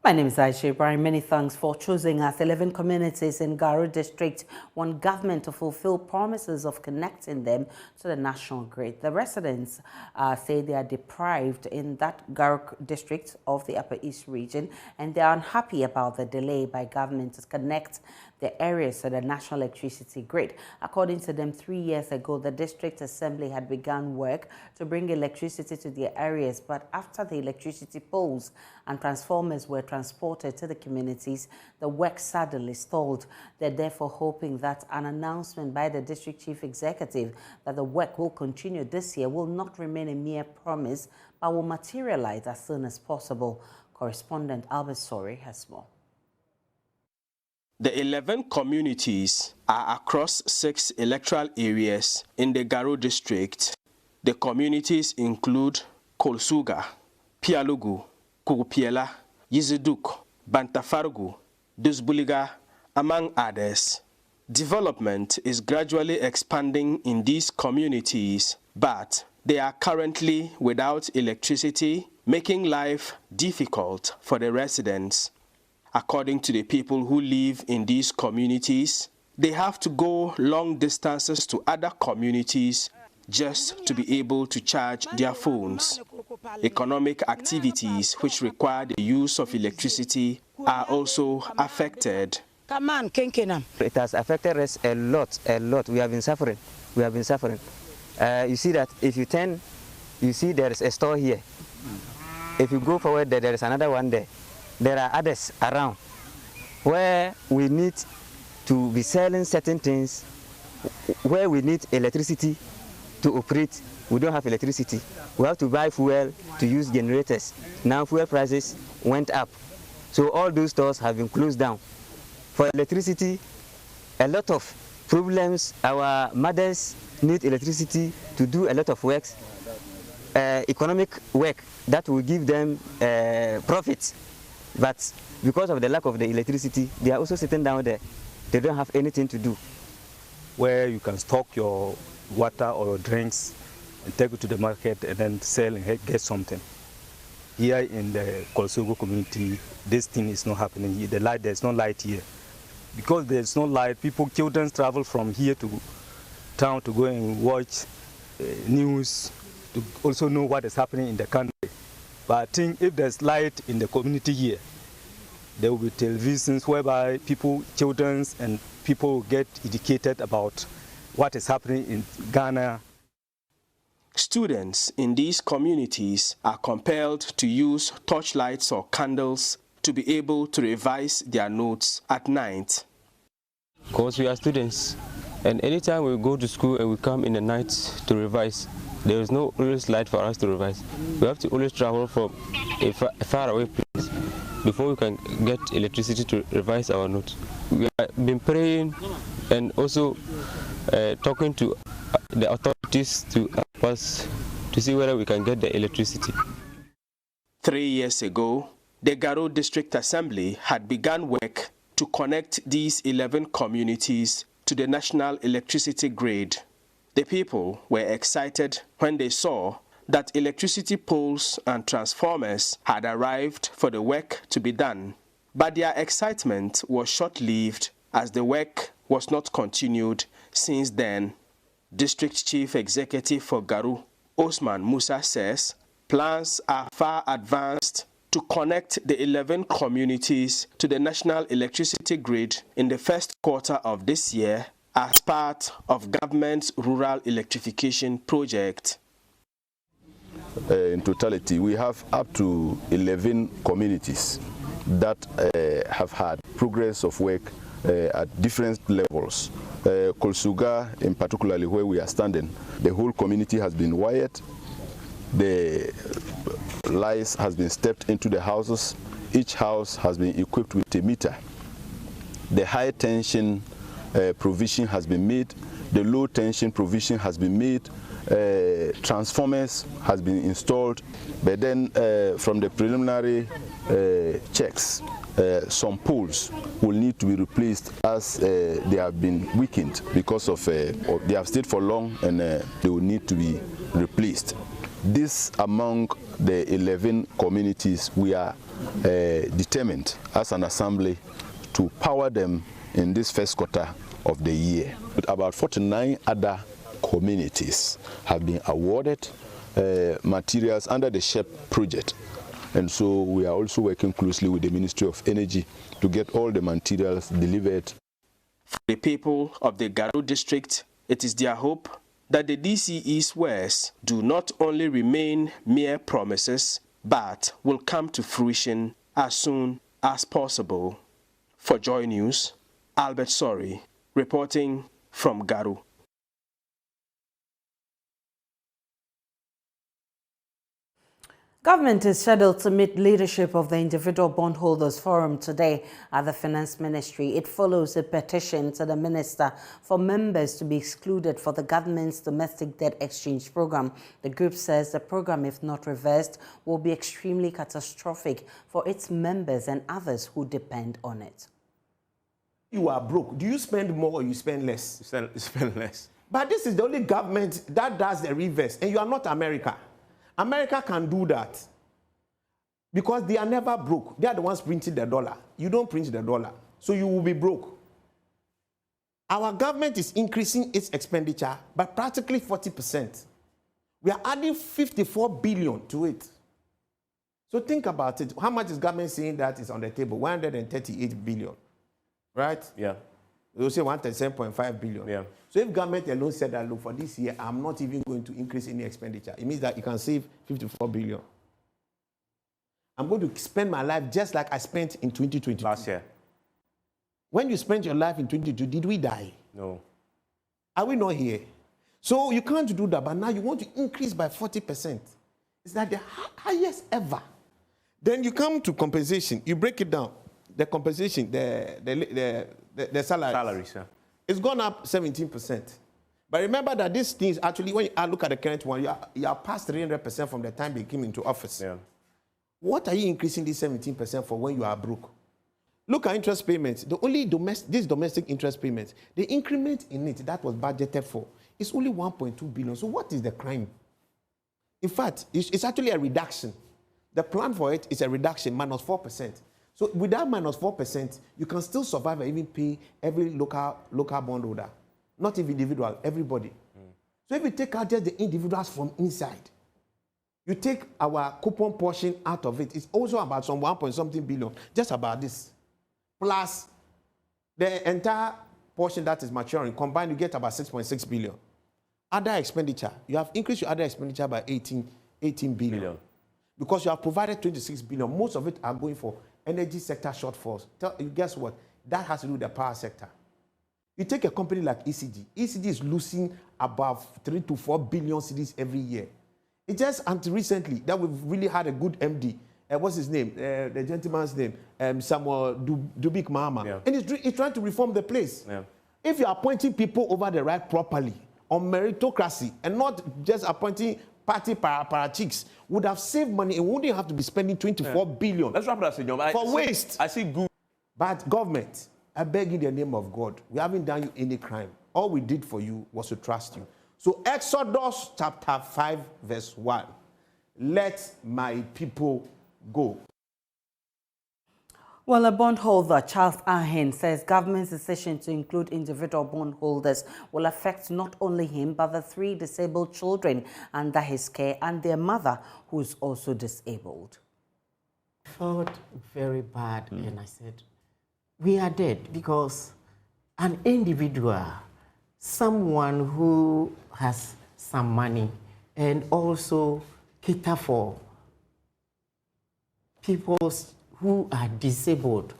My name is Aisha. Ibrahim. Many thanks for choosing us. 11 communities in Garu district want government to fulfill promises of connecting them to the national grid. The residents say they are deprived in that Garu district of the Upper East region, and they are unhappy about the delay by government to connect the areas to the national electricity grid. According to them, 3 years ago, the district assembly had begun work to bring electricity to their areas, but after the electricity poles and transformers were transported to the communities, the work suddenly stalled. They're therefore hoping that an announcement by the district chief executive that the work will continue this year will not remain a mere promise, but will materialize as soon as possible. Correspondent Albert Sori has more. The 11 communities are across 6 electoral areas in the Garu district. The communities include Kolsuga, Pialugu, Kugupiela, Yiziduk, Bantafargu, Dusbuliga, among others. Development is gradually expanding in these communities, but they are currently without electricity, making life difficult for the residents. According to the people who live in these communities, they have to go long distances to other communities just to be able to charge their phones. Economic activities which require the use of electricity are also affected. It has affected us a lot. We have been suffering. You see that if you turn, you see there is a store here. If you go forward, there is another one there. There are others around where we need to be selling certain things, where we need electricity to operate. We don't have electricity. We have to buy fuel to use generators. Now fuel prices went up. So all those stores have been closed down. For electricity, a lot of problems. Our mothers need electricity to do a lot of works, economic work that will give them profits. But because of the lack of the electricity, they are also sitting down there. They don't have anything to do. Where you can stock your water or your drinks and take it to the market and then sell and get something. Here in the Kolsogo community, this thing is not happening. There's no light here. Because there's no light, children travel from here to town to go and watch news, to also know what is happening in the country. But I think if there's light in the community here, there will be televisions whereby children and people get educated about what is happening in Ghana. Students in these communities are compelled to use torchlights or candles to be able to revise their notes at night. Because we are students, and anytime we go to school and we come in the night to revise, there is no always light for us to revise. We have to always travel from a far away place before we can get electricity to revise our notes. We have been praying and also talking to the authorities to help us to see whether we can get the electricity. 3 years ago, the Garu District Assembly had begun work to connect these 11 communities to the national electricity grid. The people were excited when they saw that electricity poles and transformers had arrived for the work to be done. But their excitement was short-lived as the work was not continued since then. District Chief Executive for Garu, Osman Musa, says plans are far advanced to connect the 11 communities to the national electricity grid in the first quarter of this year as part of government's rural electrification project. In totality, we have up to 11 communities that have had progress of work at different levels. Kolsuga, in particularly where we are standing, the whole community has been wired. The lights has been stepped into the houses. Each house has been equipped with a meter. The high tension provision has been made. The low tension provision has been made. Transformers has been installed. But then from the preliminary checks, some poles will need to be replaced as they have been weakened because of they have stayed for long and they will need to be replaced. This among the 11 communities, we are determined as an assembly to power them in this first quarter of the year. But about 49 other communities have been awarded materials under the SHEP project. And so we are also working closely with the Ministry of Energy to get all the materials delivered. For the people of the Garu district, it is their hope that the DCE's words do not only remain mere promises, but will come to fruition as soon as possible. For Joy News, Albert Sori, reporting from Garu. Government is scheduled to meet leadership of the Individual Bondholders Forum today at the Finance Ministry. It follows a petition to the Minister for members to be excluded for the government's domestic debt exchange program. The group says the program, if not reversed, will be extremely catastrophic for its members and others who depend on it. You are broke. Do you spend more or you spend less? You spend less. But this is the only government that does the reverse, and you are not America. America can do that because they are never broke. They are the ones printing the dollar. You don't print the dollar, so you will be broke. Our government is increasing its expenditure by practically 40%. We are adding 54 billion to it. So think about it. How much is government saying that is on the table? 138 billion, right? Yeah. They'll say 137.5 billion. Yeah. So if government alone said that, look, for this year, I'm not even going to increase any expenditure, it means that you can save 54 billion. I'm going to spend my life just like I spent in 2022. Last year. When you spent your life in 2022, did we die? No. Are we not here? So you can't do that, but now you want to increase by 40%. It's like the highest ever. Then you come to compensation. You break it down. The compensation, the salaries. Salaries, yeah. It's gone up 17%. But remember that these things actually, when you look at the current one, you are past 300% from the time they came into office. Yeah. What are you increasing this 17% for when you are broke? Look at interest payments. The only these domestic interest payments, the increment in it that was budgeted for is only 1.2 billion. So what is the crime? In fact, it's actually a reduction. The plan for it is a reduction, minus 4%. So with that minus 4%, you can still survive and even pay every local bondholder, not even individual, everybody. So if you take out just the individuals from inside, you take our coupon portion out of it, it's also about some 1.something billion, just about this. Plus the entire portion that is maturing, combined, you get about 6.6 billion. Other expenditure, you have increased your other expenditure by 18 billion. Because you have provided 26 billion, most of it are going for energy sector shortfalls. Guess what? That has to do with the power sector. You take a company like ECG. ECG is losing about 3 to 4 billion cedis every year. It just until recently that we've really had a good MD. What's his name? The gentleman's name? Samuel Dubik Mahama. Yeah. And he's trying to reform the place. Yeah. If you're appointing people over the right properly, on meritocracy, and not just appointing party para chicks, would have saved money and wouldn't have to be spending 24 billion. Let's wrap it up, Senor. For waste. I see good. But government, I beg in the name of God, we haven't done you any crime. All we did for you was to trust you. So Exodus chapter 5 verse 1. Let my people go. Well, a bondholder, Charles Ahin, says government's decision to include individual bondholders will affect not only him, but the 3 disabled children under his care and their mother, who is also disabled. I felt very bad, and I said, we are dead, because an individual, someone who has some money and also cater for people who are disabled.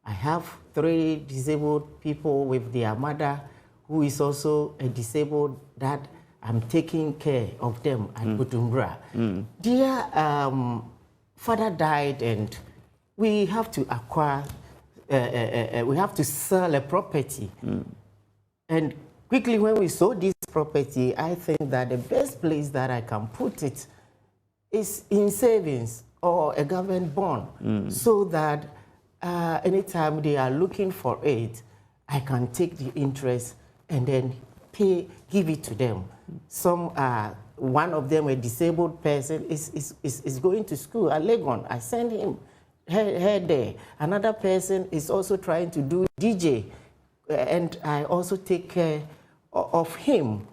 I have 3 disabled people with their mother, who is also a disabled, that I'm taking care of them at Bujumbura. Their father died, and we have to acquire, we have to sell a property. And quickly, when we sold this property, I think that the best place that I can put it is in savings or a government bond, so that anytime they are looking for it, I can take the interest and then give it to them. Some are one of them, a disabled person, is going to school at Legon. I send him her there. Another person is also trying to do DJ, and I also take care of him,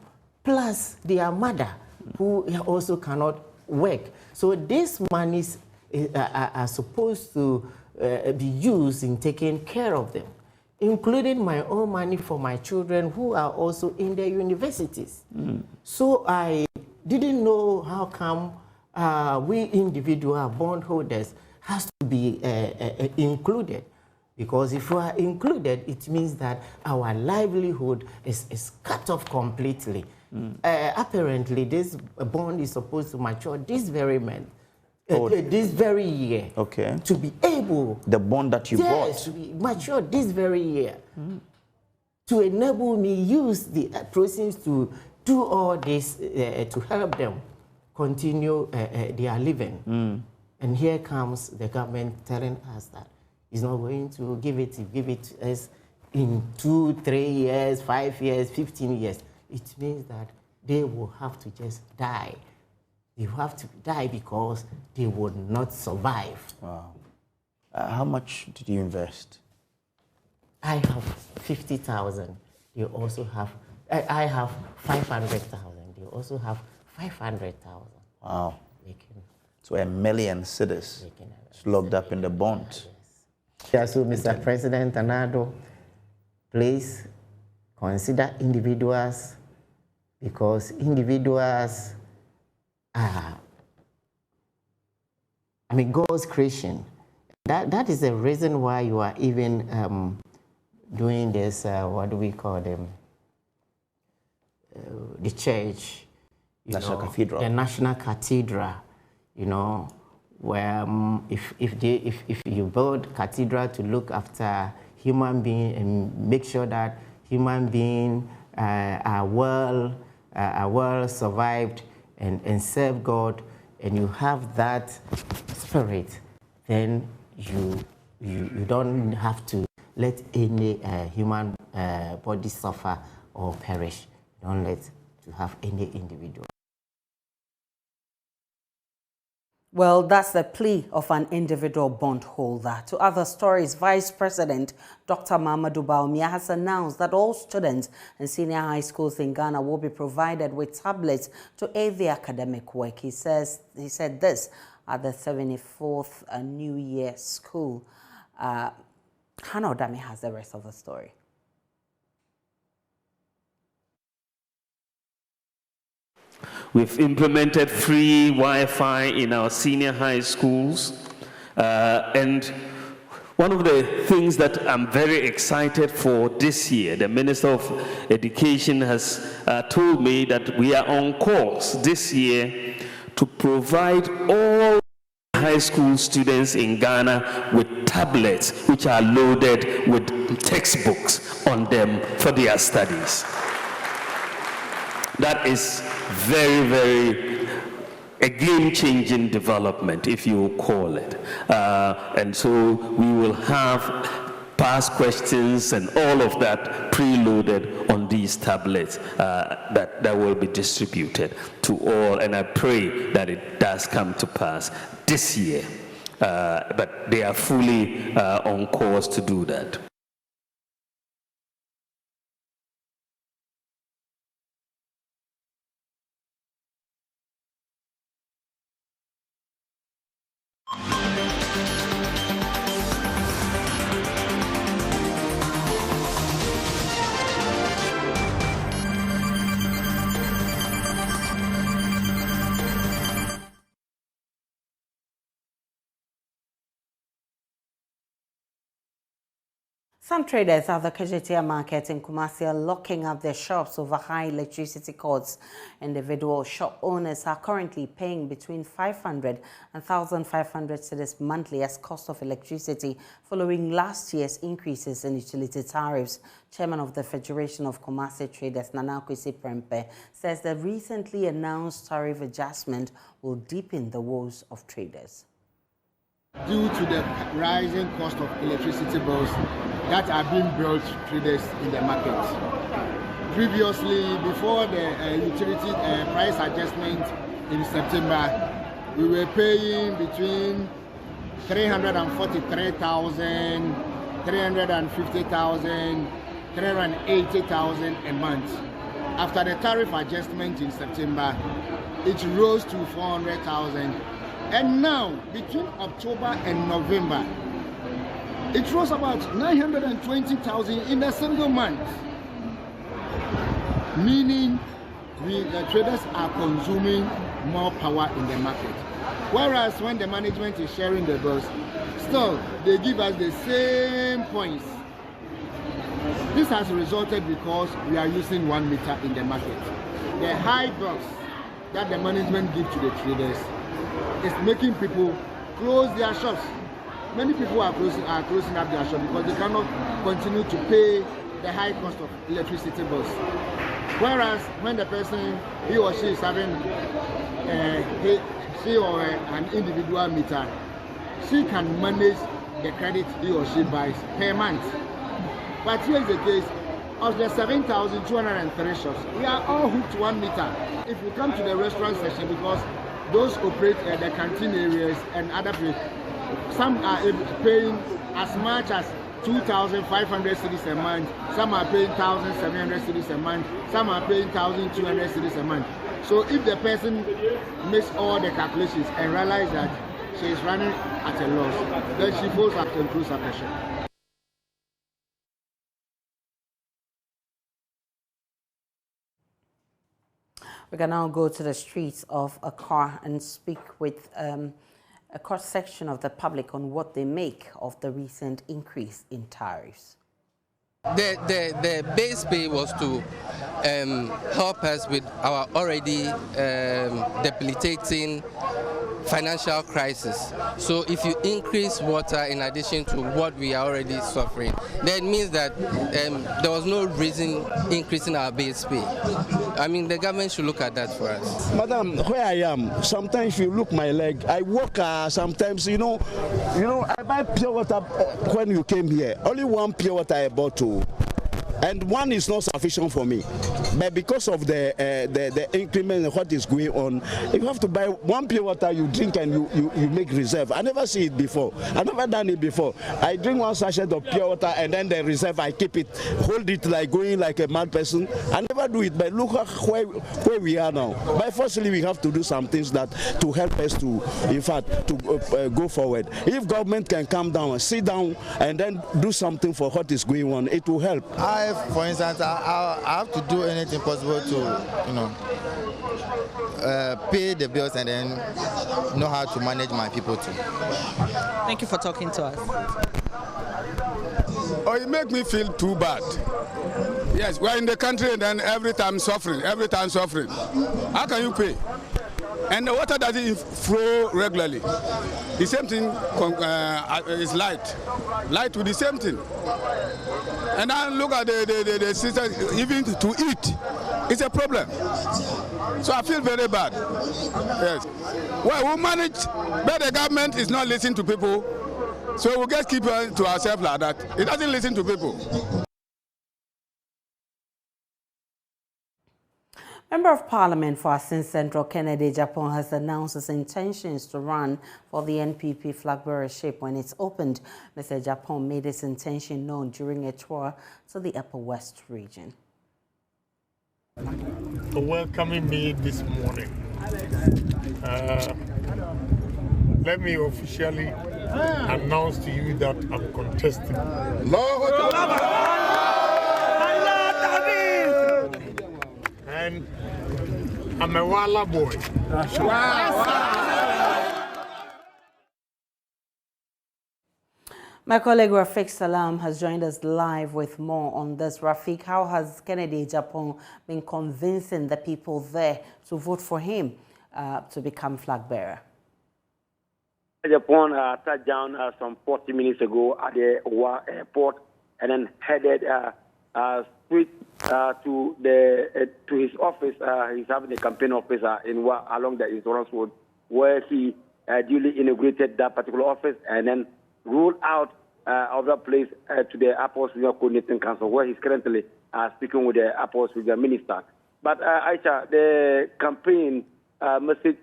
plus their mother, who also cannot work. So these monies are supposed to be used in taking care of them, including my own money for my children who are also in their universities. So I didn't know how come we individual bondholders has to be included. Because if we are included, it means that our livelihood is cut off completely. Apparently, this bond is supposed to mature this very month, this very year. Okay. To be able... The bond that you bought? Yes, to be mature this very year. To enable me use the proceeds to do all this, to help them continue their living. And here comes the government telling us that it's not going to give it to us in 2, 3 years, 5 years, 15 years. It means that they will have to just die. They will have to die because they would not survive. Wow. How much did you invest? I have 50,000. They also have, I have 500,000. They also have 500,000. Wow. So 1 million cedis locked up in the bond. Yeah, so Mr. President Anado, please consider individuals, because individuals are, God's creation. That is the reason why you are even doing this, what do we call them? The church. National Cathedral. The National Cathedral, where if you build cathedral to look after human being and make sure that human beings are well survived and serve God, and you have that spirit, then you don't have to let any human body suffer or perish. Don't let to have any individual. Well, that's the plea of an individual bondholder. To other stories, Vice President Dr. Mamadou Bawumia has announced that all students in senior high schools in Ghana will be provided with tablets to aid their academic work. He said this at the 74th New Year School. Hannah Odami has the rest of the story. We've implemented free Wi-Fi in our senior high schools. And one of the things that I'm very excited for this year, the Minister of Education has told me that we are on course this year to provide all high school students in Ghana with tablets which are loaded with textbooks on them for their studies. That is very, very a game-changing development, if you call it. And so we will have past questions and all of that preloaded on these tablets that will be distributed to all. And I pray that it does come to pass this year. But they are fully on course to do that. Some traders at the Kajetia market in Kumasi are locking up their shops over high electricity costs. Individual shop owners are currently paying between 500 and 1,500 cedis monthly as cost of electricity following last year's increases in utility tariffs. Chairman of the Federation of Kumasi Traders, Nana Kwesi Prempe, says the recently announced tariff adjustment will deepen the woes of traders. Due to the rising cost of electricity bills that are being billed to traders in the market, Previously, before the utility price adjustment in September, we were paying between 343,000, 350,000, 380,000 a month. After the tariff adjustment in September, it rose to 400,000. And now, between October and November, it rose about 920,000 in a single month. Meaning, the traders are consuming more power in the market. Whereas when the management is sharing the bills, still they give us the same points. This has resulted because we are using 1 meter in the market. The high bills that the management gives to the traders is making people close their shops. Many people are closing up their shop because they cannot continue to pay the high cost of electricity bills. Whereas when the person, he or she is having she or an individual meter, she can manage the credit he or she buys per month. But here's the case, of the 7,203 shops, we are all hooked 1 meter. If you come to the restaurant section, because those operate the canteen areas and other places, some are paying as much as 2,500 cedis a month, some are paying 1,700 cedis a month, some are paying 1,200 cedis a month. So if the person makes all the calculations and realizes that she is running at a loss, then she falls into close pressure. We can now go to the streets of Accra and speak with a cross-section of the public on what they make of the recent increase in tariffs. The base pay was to help us with our already debilitating financial crisis. So if you increase water in addition to what we are already suffering, then it means that there was no reason increasing our base pay. I mean, the government should look at that for us. Madam, where I am, sometimes if you look my leg, I walk sometimes, you know, I buy pure water when you came here. Only 1 pure water I bought too. And 1 is not sufficient for me. But because of the increment and what is going on, you have to buy 1 pure water, you drink and you make reserve. I never see it before. I never done it before. I drink 1 sachet of pure water and then the reserve, I keep it, hold it like going like a mad person. I never do it, but look at where we are now. But firstly, we have to do some things that to help us to, in fact, to go forward. If government can come down, sit down and then do something for what is going on, it will help. For instance, I have to do anything possible to, pay the bills and then know how to manage my people too. Thank you for talking to us. Oh, it makes me feel too bad. Yes, we're in the country and then every time suffering. How can you pay? And the water doesn't flow regularly. The same thing is light. Light with the same thing. And now look at the system, even to eat, it's a problem. So I feel very bad. Yes. Well, we manage, but the government is not listening to people. So we just keep to ourselves like that. It doesn't listen to people. Member of Parliament for Asin Central Kennedy Japan has announced his intentions to run for the NPP flag bearership when it's opened. Mr. Japan made his intention known during a tour to the Upper West region. For welcoming me this morning. Let me officially announce to you that I'm contesting. And I'm a Walla boy. My colleague Rafiq Salam has joined us live with more on this. Rafiq, how has Kennedy Japan been convincing the people there to vote for him to become flag bearer? Japan sat down some 40 minutes ago at the airport and then headed straight to his office. He's having a campaign office along the Insurance Road, where he duly inaugurated that particular office and then rolled out of that place to the Upper Senior Coordinating Council, where he's currently speaking with the Upper Region Minister. But Aisha, the campaign message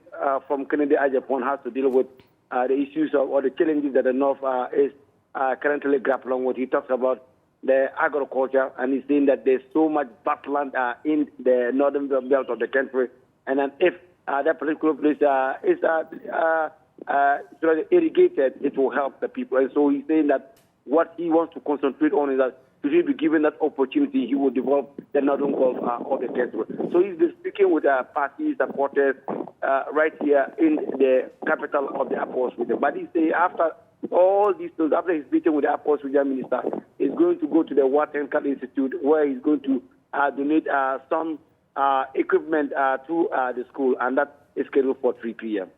from Kennedy Ajapon has to deal with the issues of, or the challenges that the North is currently grappling with. He talks about the agriculture, and he's saying that there's so much bushland in the northern belt of the country, and then if that particular place is irrigated, it will help the people. And so he's saying that what he wants to concentrate on is that if he be given that opportunity, he will develop the northern Gulf of the country. So he's been speaking with party supporters right here in the capital of the Upper Region. But he say after all these things, after his meeting with the Upper Region Minister, he's going to go to the Water and Canal Institute, where he's going to donate some equipment to the school, and that is scheduled for 3 p.m.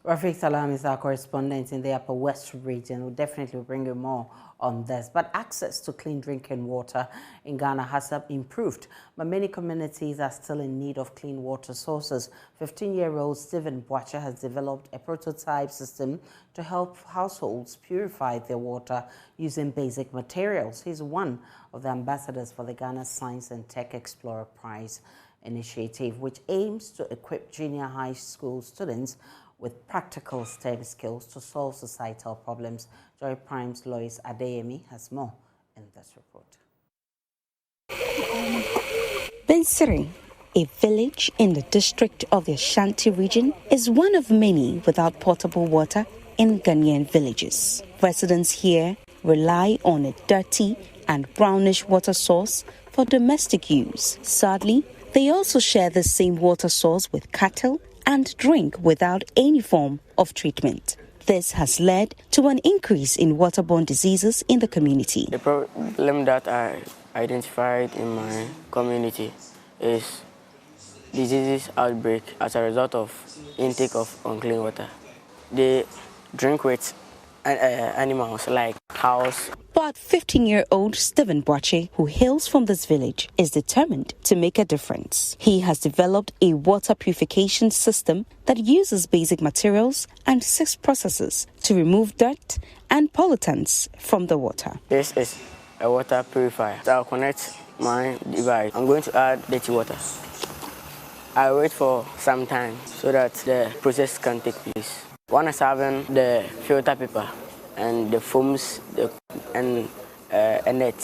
Rafiq Salam is our correspondent in the Upper West region. We'll definitely bring you more on this. But access to clean drinking water in Ghana has improved, but many communities are still in need of clean water sources. 15-year-old Stephen Boache has developed a prototype system to help households purify their water using basic materials. He's one of the ambassadors for the Ghana Science and Tech Explorer Prize initiative, which aims to equip junior high school students with practical STEM skills to solve societal problems. Joy Prime's Lois Adeyemi has more in this report. Bensiri, a village in the district of the Ashanti region, is one of many without potable water in Ghanaian villages. Residents here rely on a dirty and brownish water source for domestic use. Sadly, they also share the same water source with cattle and drink without any form of treatment. This has led to an increase in waterborne diseases in the community. The problem that I identified in my community is diseases outbreak as a result of intake of unclean water. They drink with animals like cows. But 15-year-old Stephen Boache, who hails from this village, is determined to make a difference. He has developed a water purification system that uses basic materials and 6 processes to remove dirt and pollutants from the water. This is a water purifier. I'll connect my device. I'm going to add dirty water. I wait for some time so that the process can take place. One is having the filter paper and the foams and a net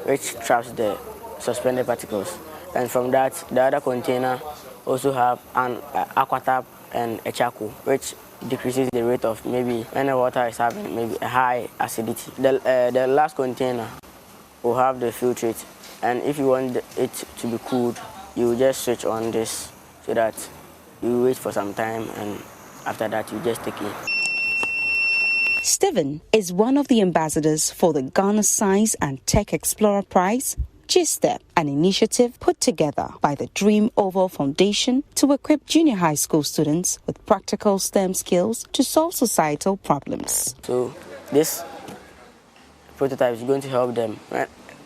which traps the suspended particles. And from that, the other container also have an aqua tap and a charcoal, which decreases the rate of maybe when the water is having maybe a high acidity. The last container will have the filtrate, and if you want it to be cooled, you just switch on this so that you wait for some time, and after that you just take it. Stephen is one of the ambassadors for the Ghana Science and Tech Explorer Prize, GSTEP, an initiative put together by the Dream Oval Foundation to equip junior high school students with practical STEM skills to solve societal problems. So this prototype is going to help them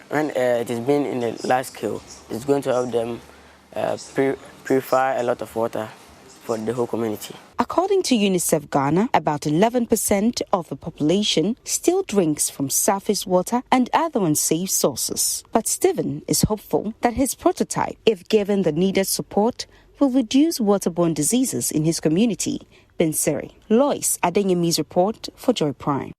when it is being in the large scale. It's going to help them purify a lot of water for the whole community. According to UNICEF Ghana, about 11% of the population still drinks from surface water and other unsafe sources. But Stephen is hopeful that his prototype, if given the needed support, will reduce waterborne diseases in his community. Bensiri. Lois Adeyemi's report for Joy Prime.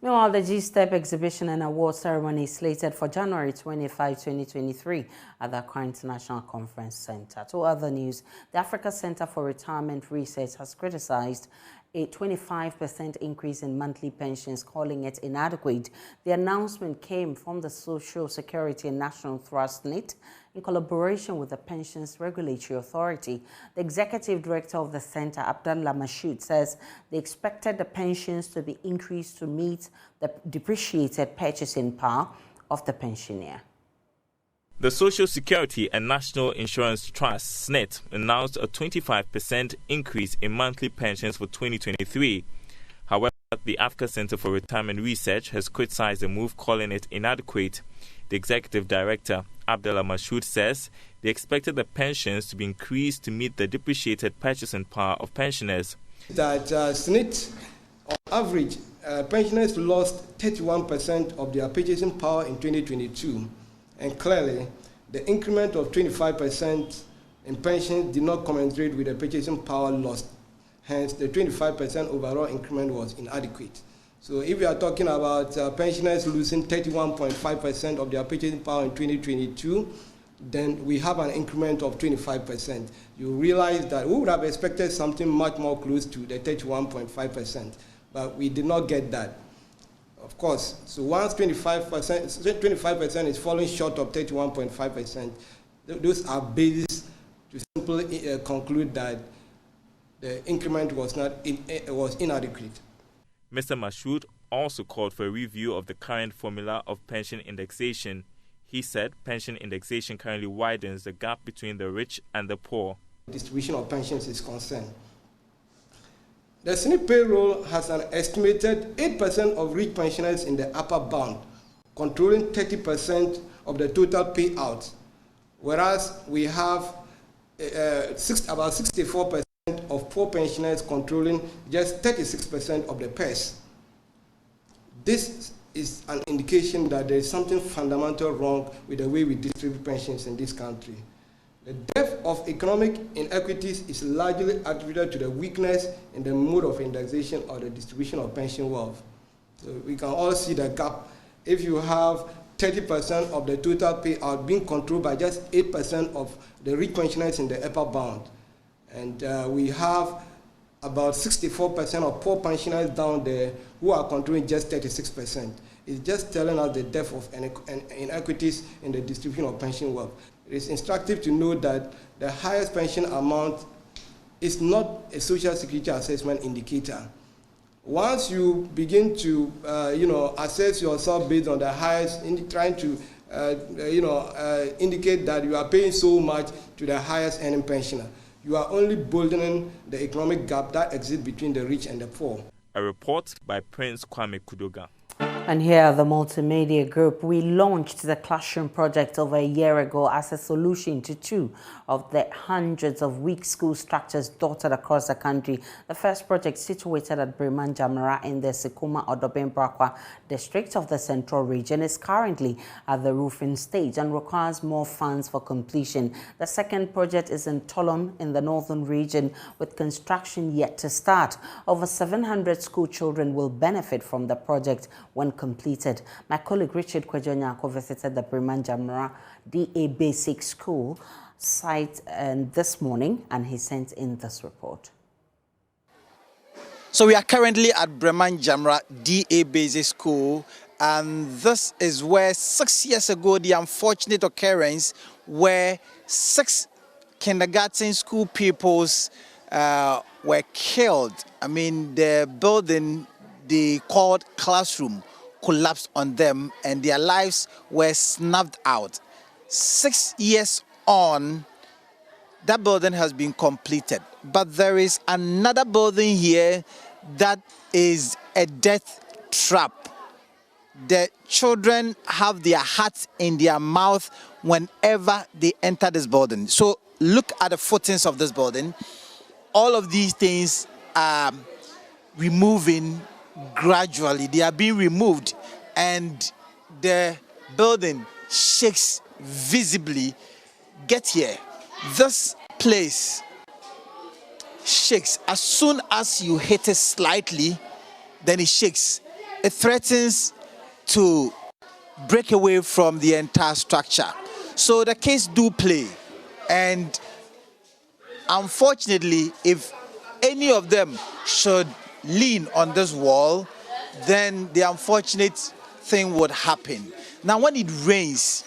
Meanwhile, the GSTEP exhibition and award ceremony is slated for January 25, 2023 at the Accra International Conference Center. To other news, the Africa Center for Retirement Research has criticized a 25% increase in monthly pensions, calling it inadequate. The announcement came from the Social Security and National Trust NIT in collaboration with the Pensions Regulatory Authority. The executive director of the center, Abdallah Mashoud, says they expected the pensions to be increased to meet the depreciated purchasing power of the pensioner. The Social Security and National Insurance Trust, SNIT, announced a 25% increase in monthly pensions for 2023. However, the Africa Center for Retirement Research has criticized the move, calling it inadequate. The executive director, Abdallah Mashoud, says they expected the pensions to be increased to meet the depreciated purchasing power of pensioners. That SNIT, on average, pensioners lost 31% of their purchasing power in 2022, and clearly the increment of 25% in pensions did not commensurate with the purchasing power lost. Hence, the 25% overall increment was inadequate. So if we are talking about pensioners losing 31.5% of their purchasing power in 2022, then we have an increment of 25%. You realize that we would have expected something much more close to the 31.5%, but we did not get that. Of course, so once 25% is falling short of 31.5%, those are bases to simply conclude that the increment was inadequate. Mr. Mashoud also called for a review of the current formula of pension indexation. He said pension indexation currently widens the gap between the rich and the poor. Distribution of pensions is concerned. The Senate payroll has an estimated 8% of rich pensioners in the upper bound, controlling 30% of the total payout, whereas we have about 64% of poor pensioners controlling just 36% of the purse. This is an indication that there is something fundamental wrong with the way we distribute pensions in this country. The depth of economic inequities is largely attributed to the weakness in the mode of indexation or the distribution of pension wealth. So we can all see the gap. If you have 30% of the total payout being controlled by just 8% of the rich pensioners in the upper bound, and we have about 64% of poor pensioners down there who are controlling just 36%. It's just telling us the depth of inequities in the distribution of pension wealth. It is instructive to note that the highest pension amount is not a social security assessment indicator. Once you begin to assess yourself based on the highest, trying to indicate that you are paying so much to the highest earning pensioner, you are only bolstening the economic gap that exists between the rich and the poor. A report by Prince Kwame Kudoga. And here at the Multimedia Group, we launched the Classroom project over a year ago as a solution to two of the hundreds of weak school structures dotted across the country. The first project, situated at Breman Jamara in the Sekuma Odobin Brakwa district of the Central Region, is currently at the roofing stage and requires more funds for completion. The second project is in Tolon in the Northern Region, with construction yet to start. Over 700 school children will benefit from the project when completed. My colleague Richard Kwejonyako visited the Breman Jamara DA Basic School site this morning, and he sent in this report. So we are currently at Breman Jamara DA Basic School, and this is where 6 years ago the unfortunate occurrence where 6 kindergarten school pupils were killed. I mean, the building they called Classroom collapsed on them and their lives were snuffed out. 6 years on, that building has been completed. But there is another building here that is a death trap. The children have their hearts in their mouth whenever they enter this building. So look at the footings of this building. All of these things are removing gradually. They are being removed and the building shakes visibly. Get here. This place shakes. As soon as you hit it slightly, then it shakes. It threatens to break away from the entire structure. So the case do play. And unfortunately, if any of them should lean on this wall, then the unfortunate thing would happen. Now, when it rains,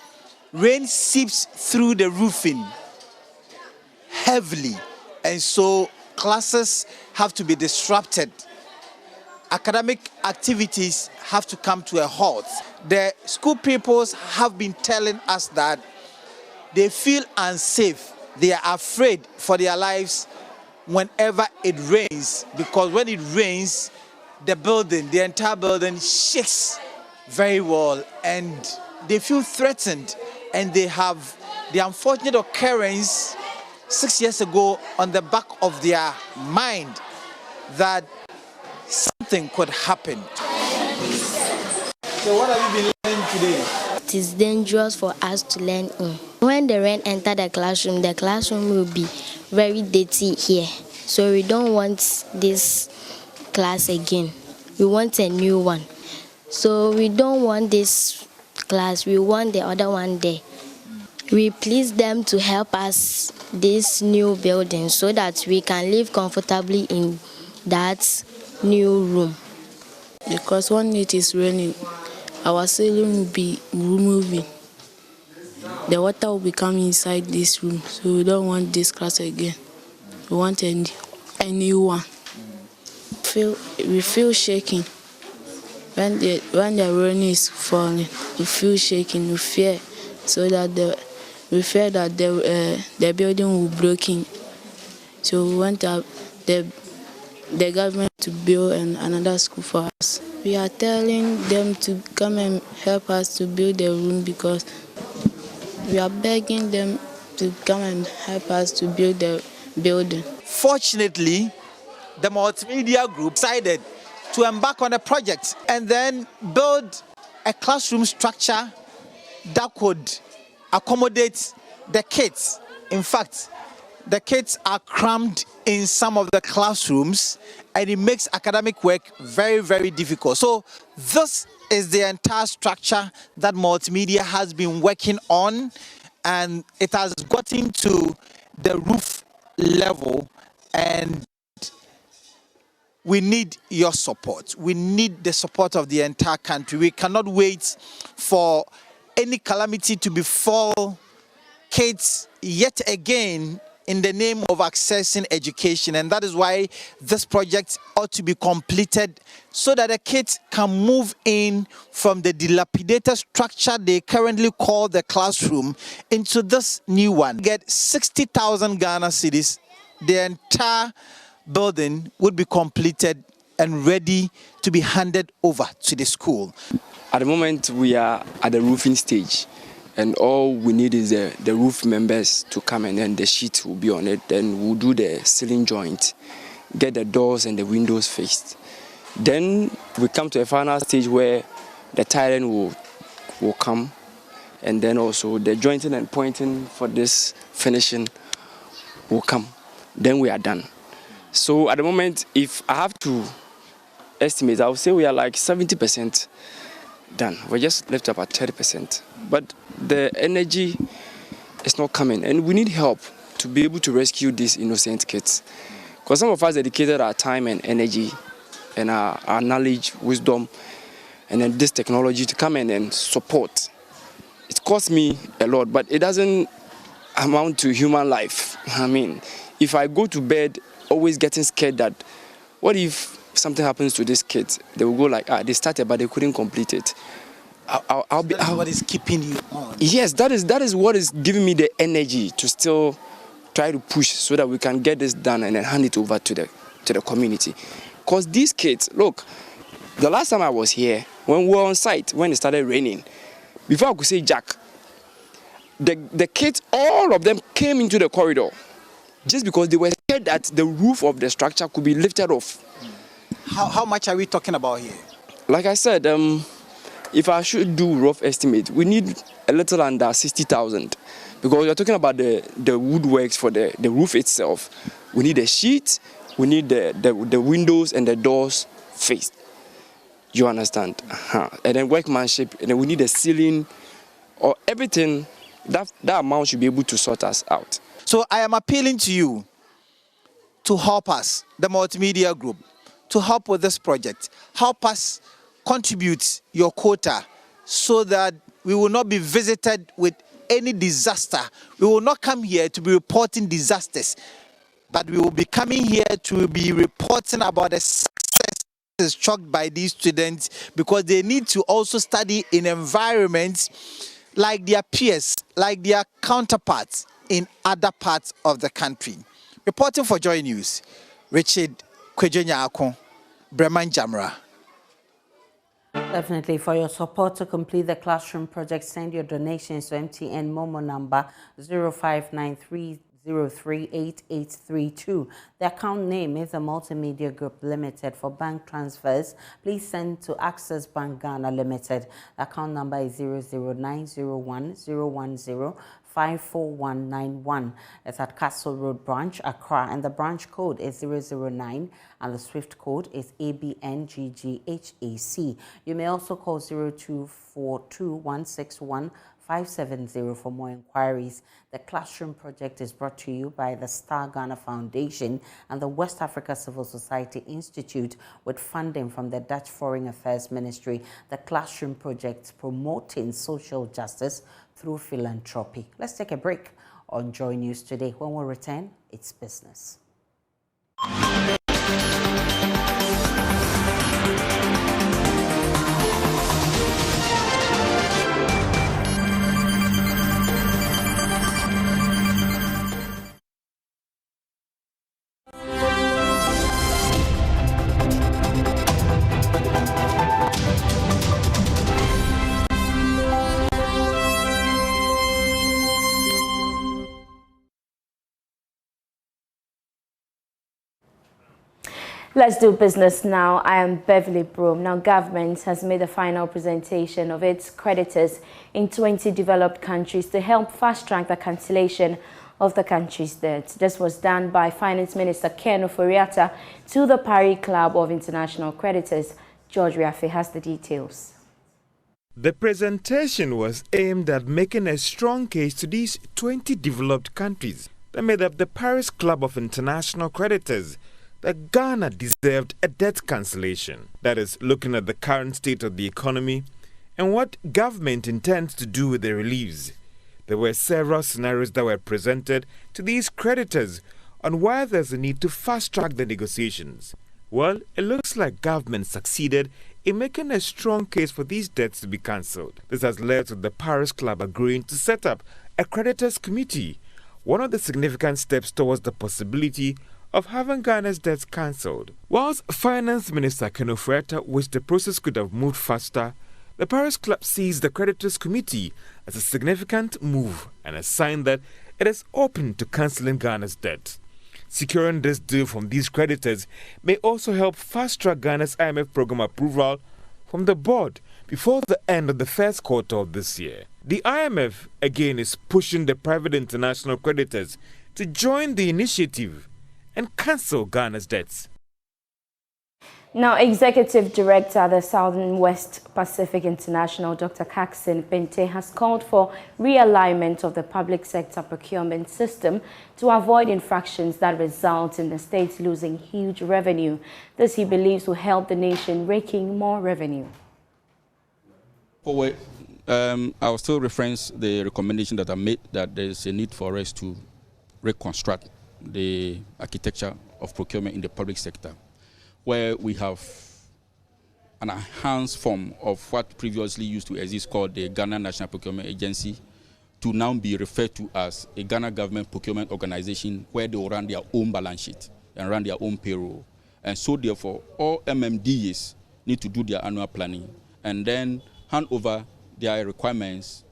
rain seeps through the roofing heavily, and so classes have to be disrupted. Academic activities have to come to a halt. The school pupils have been telling us that they feel unsafe. They are afraid for their lives whenever it rains, because when it rains, the entire building shakes very well, and they feel threatened. And they have the unfortunate occurrence 6 years ago on the back of their mind that something could happen. So what have you been learning today? It is dangerous for us to learn in. When the rain enter the classroom will be very dirty here. So we don't want this class again. We want a new one. So we don't want this class, we want the other one there. We please them to help us this new building so that we can live comfortably in that new room. Because when it is raining, our ceiling will be removing. The water will be coming inside this room, so we don't want this class again. We want a new one. We feel shaking. When the rain is falling, we feel shaking, we fear, so that the building will break in. So we want the government to build another school for us. We are telling them to come and help us to build the room because we are begging them to come and help us to build the building. Fortunately, the multimedia group decided to embark on a project and then build a classroom structure that could accommodate the kids. In fact, the kids are crammed in some of the classrooms and it makes academic work very, very difficult. So this is the entire structure that multimedia has been working on, and it has gotten to the roof level, and we need your support. We need the support of the entire country. We cannot wait for any calamity to befall kids yet again in the name of accessing education. And that is why this project ought to be completed so that the kids can move in from the dilapidated structure they currently call the classroom into this new one. Get 60,000 Ghana cedis. The entire building would be completed and ready to be handed over to the school. At the moment, we are at the roofing stage, and all we need is the roof members to come, and then the sheet will be on it. Then we'll do the ceiling joint, get the doors and the windows fixed. Then we come to a final stage where the tiling will come, and then also the jointing and pointing for this finishing will come. Then we are done. So at the moment, if I have to estimate, I would say we are like 70% done. We're just left about 30%. But the energy is not coming, and we need help to be able to rescue these innocent kids. Because some of us dedicated our time and energy and our knowledge, wisdom, and then this technology to come in and support. It costs me a lot, but it doesn't amount to human life. I mean, if I go to bed always getting scared that what if something happens to these kids, they will go like, they started but they couldn't complete it. That's what is keeping you on. Yes, that is what is giving me the energy to still try to push so that we can get this done and then hand it over to the community. Because these kids, look, the last time I was here, when we were on site, when it started raining, before I could say Jack, the kids, all of them came into the corridor just because they were scared that the roof of the structure could be lifted off. How much are we talking about here? Like I said, if I should do rough estimate, we need a little under 60,000 because you're talking about the woodworks for the roof itself. We need a sheet, we need the windows and the doors faced. You understand? And then workmanship, and then we need a ceiling or everything. That amount should be able to sort us out. So I am appealing to you to help us, the multimedia group, to help with this project. Help us contribute your quota so that we will not be visited with any disaster. We will not come here to be reporting disasters, but we will be coming here to be reporting about the successes struck by these students, because they need to also study in environments like their peers, like their counterparts in other parts of the country. Reporting for Joy News, Richard Kwejonya-Akon, Breman Jamra. Definitely. For your support to complete the classroom project, send your donations to MTN Momo number 0593 038832. The account name is a Multimedia Group Limited. For bank transfers, please send to Access Bank Ghana Limited. The account number is 0090101054191. It's at Castle Road Branch, Accra, and the branch code is 009 and the SWIFT code is ABNGGHAC. You may also call 0242161570 for more inquiries. The Classroom Project is brought to you by the Star Ghana Foundation and the West Africa Civil Society Institute with funding from the Dutch Foreign Affairs Ministry. The Classroom Project promoting social justice through philanthropy. Let's take a break on Joy News today. When we return, it's business. Let's do business now. I am Beverly Broom. Now, government has made a final presentation of its creditors in 20 developed countries to help fast-track the cancellation of the country's debt. This was done by Finance Minister Ken Ofori-Atta to the Paris Club of International Creditors. George Riafe has the details. The presentation was aimed at making a strong case to these 20 developed countries that made up the Paris Club of International Creditors that Ghana deserved a debt cancellation. That is, looking at the current state of the economy and what government intends to do with the reliefs. There were several scenarios that were presented to these creditors on why there's a need to fast-track the negotiations. Well, it looks like government succeeded in making a strong case for these debts to be cancelled. This has led to the Paris Club agreeing to set up a creditors committee, one of the significant steps towards the possibility of having Ghana's debts cancelled. Whilst Finance Minister Ken Ofori-Atta wished the process could have moved faster, the Paris Club sees the Creditors Committee as a significant move and a sign that it is open to cancelling Ghana's debt. Securing this deal from these creditors may also help fast-track Ghana's IMF program approval from the board before the end of the first quarter of this year. The IMF, again, is pushing the private international creditors to join the initiative and cancel Ghana's debts. Now, Executive Director of the Southern West Pacific International, Dr. Kaksin Pente, has called for realignment of the public sector procurement system to avoid infractions that result in the states losing huge revenue. This, he believes, will help the nation raking more revenue. I will still reference the recommendation that I made that there is a need for us to reconstruct the architecture of procurement in the public sector, where we have an enhanced form of what previously used to exist called the Ghana National Procurement Agency to now be referred to as a Ghana Government Procurement Organization, where they will run their own balance sheet and run their own payroll. And so therefore, all MMDs need to do their annual planning and then hand over their requirements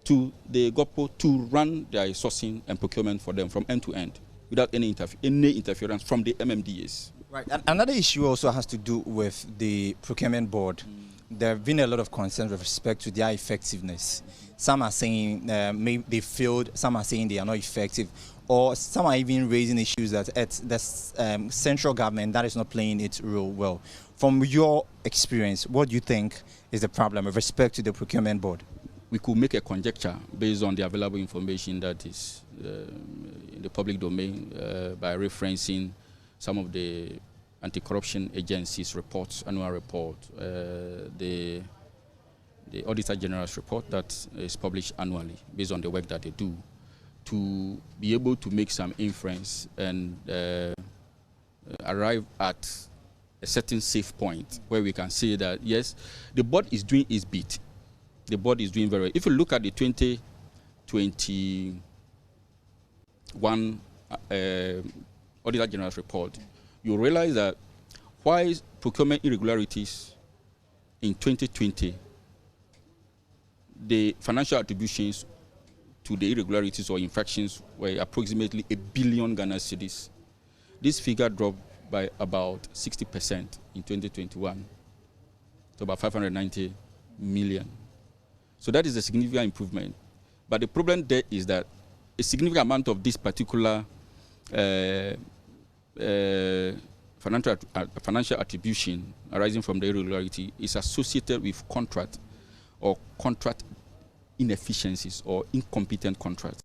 to the GOPO to run their sourcing and procurement for them from end to end without any interference from the MMDs. Right. And another issue also has to do with the procurement board. There have been a lot of concerns with respect to their effectiveness. Some are saying maybe they failed, some are saying they are not effective, or some are even raising issues that the central government that is not playing its role well. From your experience, what do you think is the problem with respect to the procurement board? We could make a conjecture based on the available information that is in the public domain by referencing some of the anti-corruption agencies' reports, annual report, the Auditor General's report that is published annually based on the work that they do, to be able to make some inference and arrive at a certain safe point where we can say that, yes, the board is doing its bit. The board is doing very well. If you look at the 2021 Auditor General's report, you realize that why procurement irregularities in 2020, the financial attributions to the irregularities or infractions were approximately 1 billion Ghana cedis. This figure dropped by about 60% in 2021 to about 590 million. So that is a significant improvement. But the problem there is that a significant amount of this particular financial attribution arising from the irregularity is associated with contract or contract inefficiencies or incompetent contracts.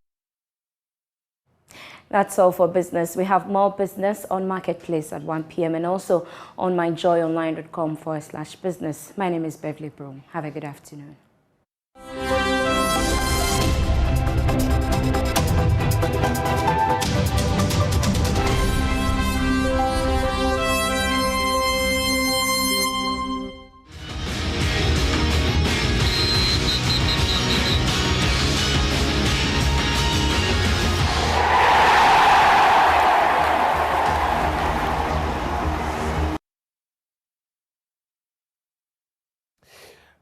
That's all for business. We have more business on Marketplace at 1 p.m. and also on myjoyonline.com/business. My name is Beverly Broom. Have a good afternoon.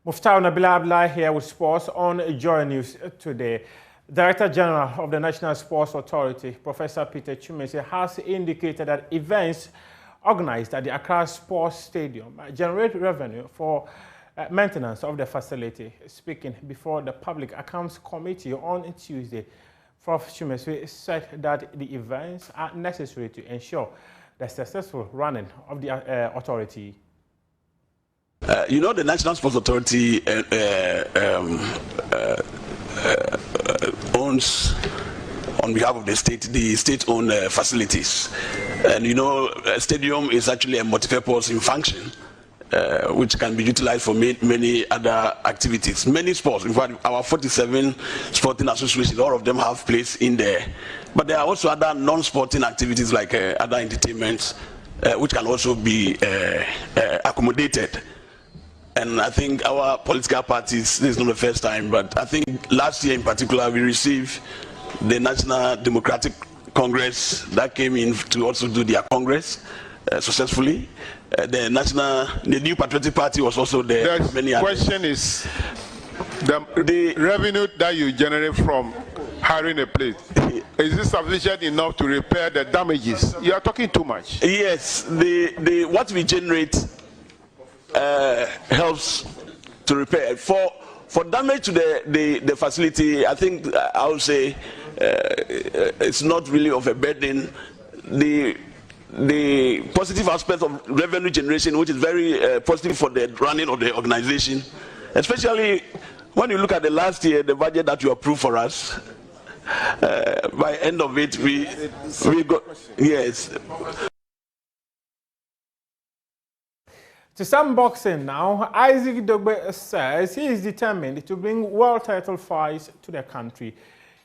Muftau Nabila Abdullah here with sports on JoyNews today. Director General of the National Sports Authority, Professor Peter Chumese, has indicated that events organized at the Accra Sports Stadium generate revenue for maintenance of the facility. Speaking before the Public Accounts Committee on Tuesday, Prof. Chumese said that the events are necessary to ensure the successful running of the authority. You know, the National Sports Authority owns, on behalf of the state-owned facilities. And you know, a stadium is actually a multi-purpose in function, which can be utilized for many other activities. Many sports, in fact, our 47 sporting associations, all of them have place in there. But there are also other non-sporting activities like other entertainments, which can also be accommodated. And I think our political parties, this is not the first time, but I think last year in particular, we received the National Democratic Congress that came in to also do their Congress successfully. The New Patriotic Party was also there. The question is, the revenue that you generate from hiring a place, is this sufficient enough to repair the damages? You are talking too much. Yes, what we generate helps to repair. For damage to the facility, I think I would say it's not really of a burden. The positive aspect of revenue generation, which is very positive for the running of the organization, especially when you look at the last year, the budget that you approved for us. By end of it, we got, yes. To some boxing now, Isaac Dogbe says he is determined to bring world title fights to the country.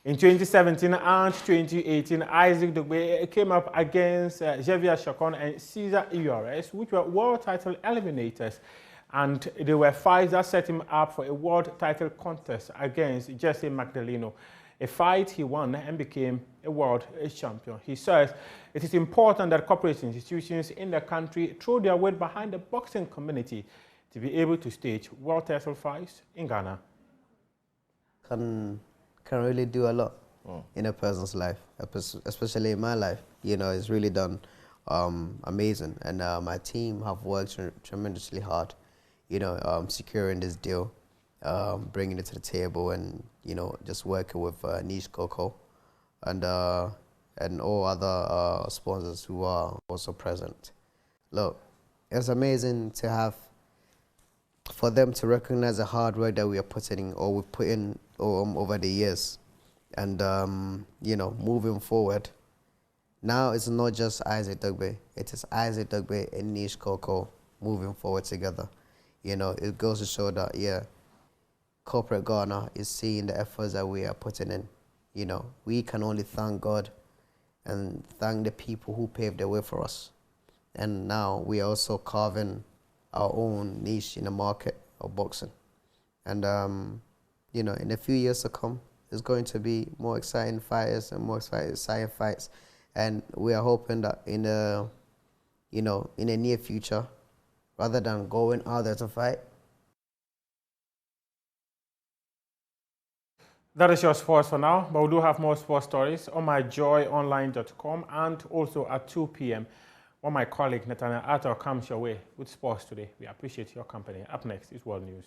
In 2017 and 2018, Isaac Dogbe came up against Javier Chacon and Cesar Iores, which were world title eliminators. And they were fights that set him up for a world title contest against Jesse Magdaleno, a fight he won and became a world champion. He says it is important that corporate institutions in the country throw their weight behind the boxing community to be able to stage world title fights in Ghana. Can really do a lot in a person's life, especially in my life. You know, it's really done amazing, and my team have worked tremendously hard, you know, securing this deal, bringing it to the table, and you know, just working with Niche Coco and all other sponsors who are also present. Look, it's amazing to have, for them to recognize the hard work that we are putting in, or we put in over the years, and you know, moving forward. Now it's not just Isaac Dogbe; it is Isaac Dogbe and Niche Coco moving forward together. You know, it goes to show that, yeah, corporate Ghana is seeing the efforts that we are putting in. You know, we can only thank God and thank the people who paved the way for us. And now we are also carving our own niche in the market of boxing. And, you know, in a few years to come, there's going to be more exciting fighters and more exciting fights. And we are hoping that in the, you know, in the near future, rather than going out there to fight, That is your sports for now, but we do have more sports stories on my joyonline.com and also at 2 p.m. when my colleague Nathaniel Arthur comes your way with sports today. We appreciate your company. Up next is World News.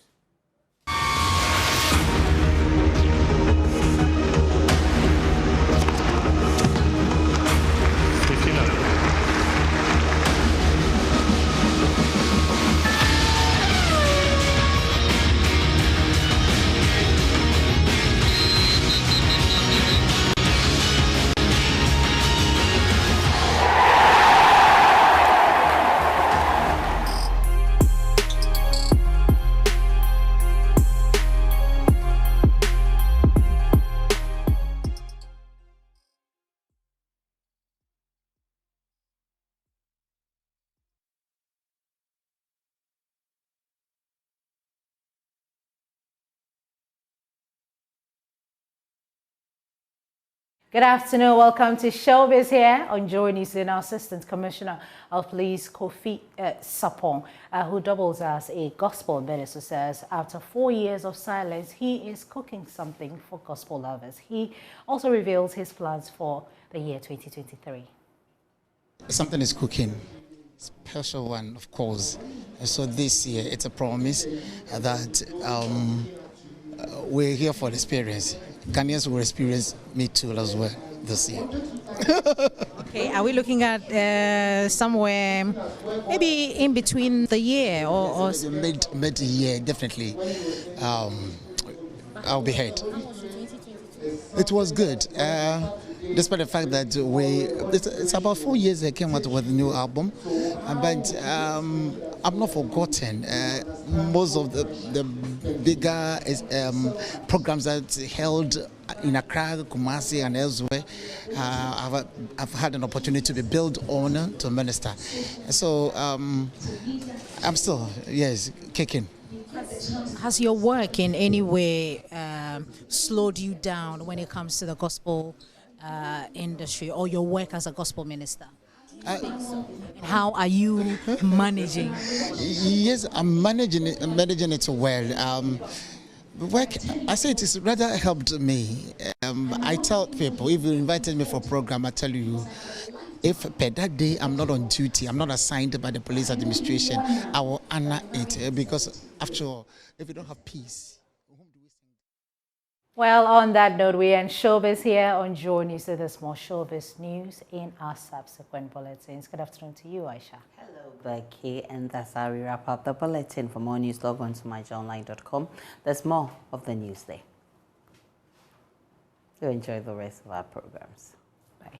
Good afternoon. Welcome to Showbiz here on JoyNews. And our Assistant Commissioner of Police, Kofi Sapong, who doubles as a gospel minister, says after 4 years of silence, he is cooking something for gospel lovers. He also reveals his plans for the year 2023. Something is cooking. Special one, of course. So this year, it's a promise that we're here for the experience. Ghanaians will experience Me Too as well this year. Okay, are we looking at somewhere maybe in between the year or mid-year, definitely. I'll be ahead. It was good. Despite the fact that it's about 4 years I came out with a new album, but I'm not forgotten. Most of the bigger programs that held in Accra, Kumasi, and elsewhere, I've had an opportunity to be built on to minister. So I'm still, yes, kicking. Has your work in any way slowed you down when it comes to the gospel industry or your work as a gospel minister? How are you managing? Yes, I'm managing it well. Work, I say it has rather helped me. I tell people, if you invited me for a program, I tell you, if per that day I'm not on duty, I'm not assigned by the police administration, I will honor it, because after all, if you don't have peace. Well, on that note, we end Showbiz here on JoyNews. There's more Showbiz news in our subsequent bulletins. Good afternoon to you, Aisha. Hello, Becky, and that's how we wrap up the bulletin. For more news, log on to myjoyonline.com. There's more of the news there. So enjoy the rest of our programs. Bye.